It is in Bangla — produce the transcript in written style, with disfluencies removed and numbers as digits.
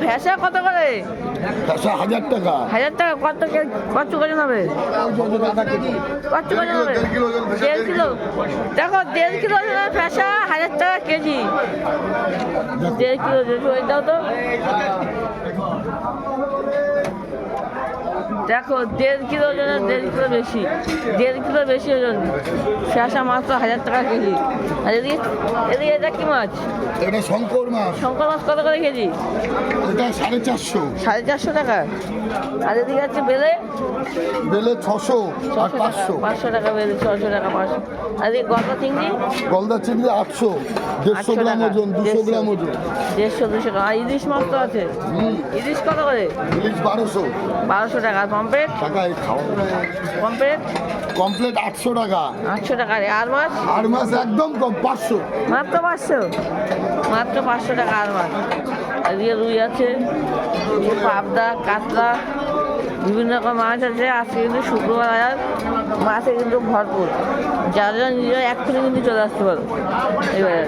ফ্যাসা কত করে? 1000 টাকা। 1000 টাকা। কত করে নেবে? কত করে নেবে? 1.5 কিলো। দেখো 1.5 কিলো ফ্যাসা 1000 টাকা কেজি। 1.5 কিলো ওই দাও তো। দেখো 1.5 কিলো ওজন, 1.5 কিলো বেশি, 1.5 কিলো বেশি ওজন। ফ্যাসা মাত্র 1000 টাকা কেজি। আর এদিকে এটা কি মাছ? এটা শঙ্কর মাছ। শঙ্কর মাছ কত করে কেজি? এটা 450। 450 টাকা। আর এদিকে আছে বেলে। বেলে 600 আর 500। 500 টাকা বেলে, 600 টাকা 500। আর এদিকে গলদা চিংড়ি। গলদা চিংড়ি 800, 150 গ্রাম ওজন, 200 গ্রাম ওজন। 150-200 টাকা। আর ইলিশ মাছ তো আছে। ইলিশ কত করে? ইলিশ 1200। 1200 টাকা। আর পম্পেট? টাকায় খাওয়া। পম্পেট কমপ্লিট 800 টাকা। 800 টাকা। আর মাছ? আর মাছ একদম কম, 500। মাত্র 500। মাত্র 500 টাকা আর মাছ। এদিকে রুই আছে, পাবদা, কাতলা, বিভিন্ন রকম মাছ আছে। আজকে কিন্তু শুক্রবার, আর মাছে কিন্তু ভরপুর। যারা নিজেরা এক্ষুনি কিন্তু চলে আসতে পারো এবারে।